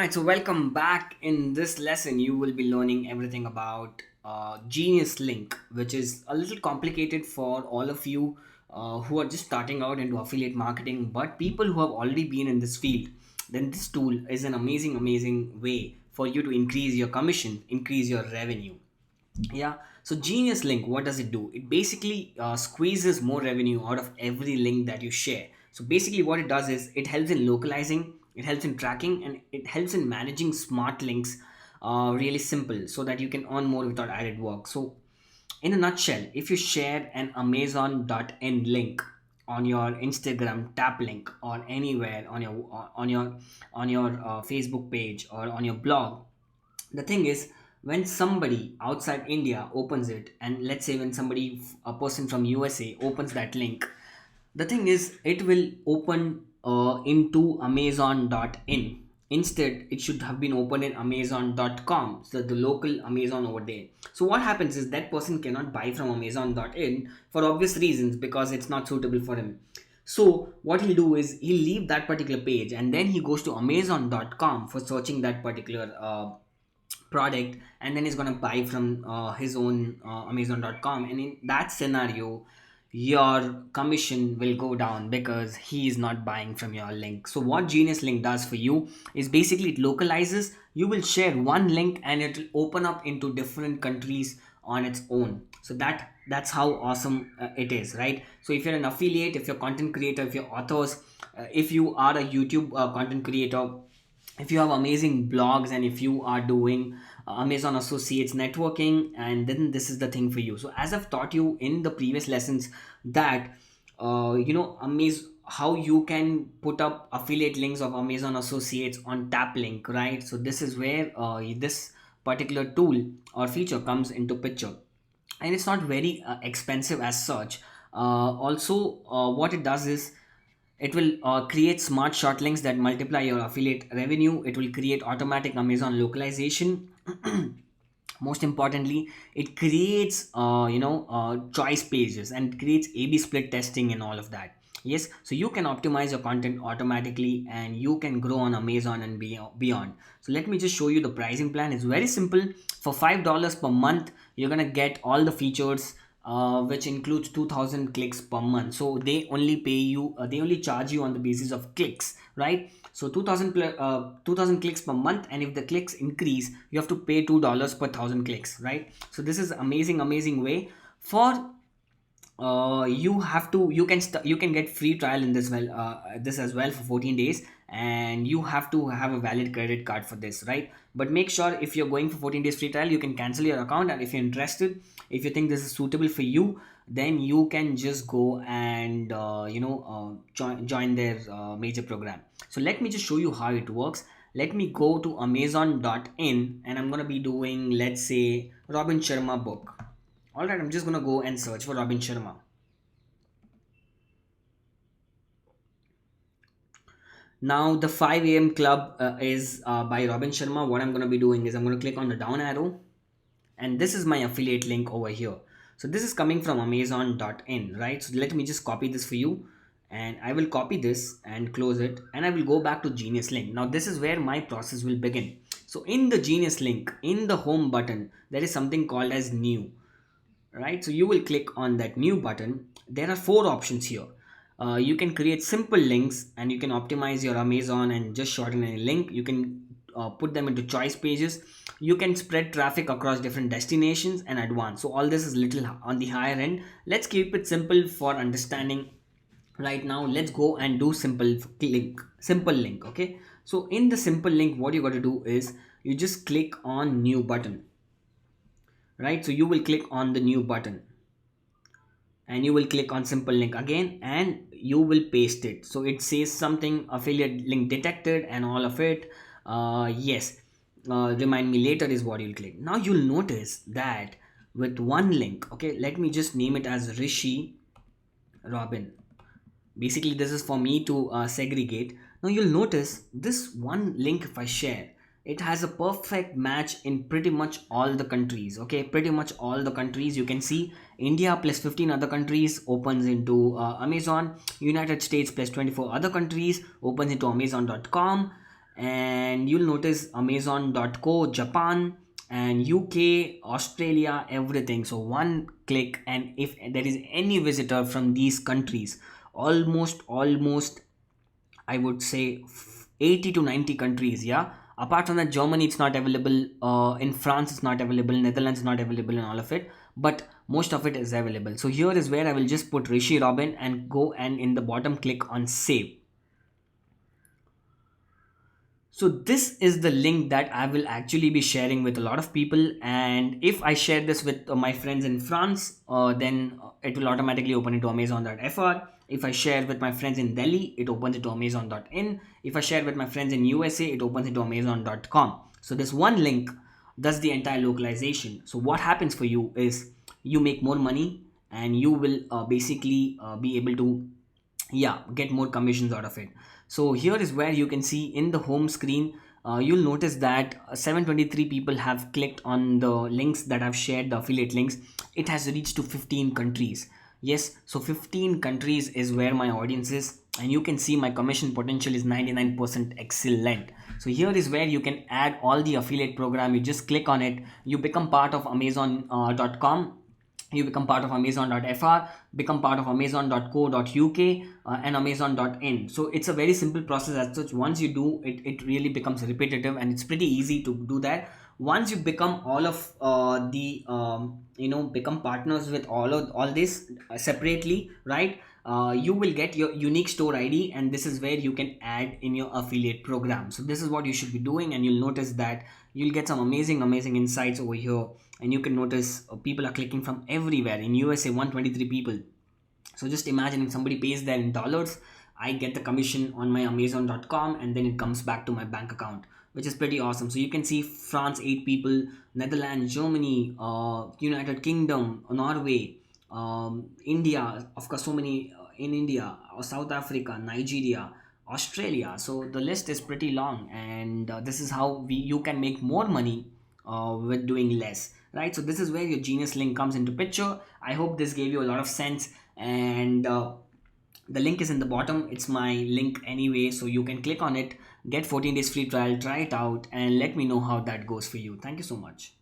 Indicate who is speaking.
Speaker 1: Alright, so welcome back. In this lesson, you will be learning everything about Genius Link, which is a little complicated for all of you who are just starting out into affiliate marketing, but people who have already been in this field. Then this tool is an amazing way for you to increase your commission, increase your revenue. Yeah, so Genius Link, what does it do? It basically squeezes more revenue out of every link that you share. So basically what it does is it helps in localizing, it helps in tracking, and it helps in managing smart links, really simple, so that you can earn more without added work. So in a nutshell, if you share an amazon.in link on your Instagram tap link or anywhere on your Facebook page or on your blog, the thing is, when somebody outside India opens it, and let's say when somebody, a person from USA opens that link, the thing is it will open into amazon.in. Instead, it should have been opened in amazon.com, so the local Amazon over there. So what happens is that person cannot buy from amazon.in for obvious reasons, because it's not suitable for him. So what he'll do is he'll leave that particular page, and then he goes to amazon.com for searching that particular product, and then he's going to buy from his own amazon.com. And in that scenario, your commission will go down because he is not buying from your link. So what Genius Link does for you is basically it localizes. You will share one link and it will open up into different countries on its own. So that's how awesome it is, right? So if you're an affiliate, if you're content creator, if you're authors, if you are a YouTube content creator, if you have amazing blogs, and if you are doing Amazon Associates networking, and then this is the thing for you. So as I've taught you in the previous lessons that how you can put up affiliate links of Amazon Associates on tap link, right? So this is where this particular tool or feature comes into picture, and it's not very expensive as such. Also, what it does is it will create smart short links that multiply your affiliate revenue. It will create automatic Amazon localization. Most importantly, it creates choice pages, and it creates A/B split testing and all of that. Yes, so you can optimize your content automatically, and you can grow on Amazon and beyond. So let me just show you the pricing plan. It's very simple. For $5 per month, you're gonna get all the features, which includes 2000 clicks per month. So they only pay you, they only charge you on the basis of clicks, right? So 2000 clicks per month, and if the clicks increase, you have to pay $2 per thousand clicks, right? So this is amazing way for you can get free trial in this as well for 14 days, and you have to have a valid credit card for this, right? But make sure, if you're going for 14 days free trial, you can cancel your account, and if you're interested, if you think this is suitable for you, then you can just go and join their major program. So let me just show you how it works. Let me go to amazon.in, and I'm going to be doing, let's say, Robin Sharma book. All right, I'm just going to go and search for Robin Sharma. Now, the 5 a.m. club is by Robin Sharma. What I'm going to be doing is I'm going to click on the down arrow, and this is my affiliate link over here. So this is coming from amazon.in, right? So let me just copy this for you, and I will copy this and close it, and I will go back to Genius Link. Now, this is where my process will begin. So in the Genius Link, in the home button, there is something called as new, right? So you will click on that new button. There are four options here. You can create simple links, and you can optimize your Amazon and just shorten any link. You can put them into choice pages. You can spread traffic across different destinations, and advanced. So all this is little on the higher end. Let's keep it simple for understanding right now. Let's go and do simple link. Okay, so in the simple link, what you got to do is you just click on new button, right? So you will click on the new button, and you will click on simple link again, and you will paste it. So it says something affiliate link detected and all of it. Yes, remind me later is what you'll click. Now you'll notice that with one link, okay, let me just name it as Rishi Robin. Basically this is for me to segregate. Now you'll notice this one link, if I share, it has a perfect match in pretty much all the countries. Okay, pretty much all the countries. You can see India plus 15 other countries opens into Amazon, United States plus 24 other countries opens into amazon.com, and you'll notice Amazon.co, Japan, and UK, Australia, everything. So one click, and if there is any visitor from these countries, almost I would say 80 to 90 countries. Yeah. Apart from that, Germany it's not available. In France it's not available. Netherlands not available, and all of it. But most of it is available. So here is where I will just put Rishi Robin and go, and in the bottom click on save. So this is the link that I will actually be sharing with a lot of people, and if I share this with my friends in France, then it will automatically open into Amazon.fr. If I share with my friends in Delhi, it opens into Amazon.in. If I share with my friends in USA, it opens into Amazon.com. So this one link does the entire localization. So what happens for you is you make more money, and you will basically be able to, yeah, get more commissions out of it. So here is where you can see in the home screen, you'll notice that 723 people have clicked on the links that I've shared, the affiliate links. It has reached to 15 countries. Yes, so 15 countries is where my audience is, and you can see my commission potential is 99% excellent. So here is where you can add all the affiliate program. You just click on it, you become part of Amazon.com, you become part of Amazon.fr, become part of Amazon.co.uk, and Amazon.in. So it's a very simple process as such. Once you do it, it really becomes repetitive, and it's pretty easy to do that. Once you become all of the become partners with all this separately, right? You will get your unique store ID, and this is where you can add in your affiliate program. So this is what you should be doing, and you'll notice that you'll get some amazing insights over here. And you can notice people are clicking from everywhere. In USA, 123 people. So just imagine if somebody pays that in dollars, I get the commission on my Amazon.com, and then it comes back to my bank account, which is pretty awesome. So you can see France, 8 people, Netherlands, Germany, United Kingdom, Norway, India, of course, so many in India, South Africa, Nigeria, Australia. So the list is pretty long, and this is how you can make more money with doing less, right? So this is where your Genius link comes into picture. I hope this gave you a lot of sense, and the link is in the bottom. It's my link anyway, so you can click on it, get 14 days free trial, try it out, and let me know how that goes for you. Thank you so much.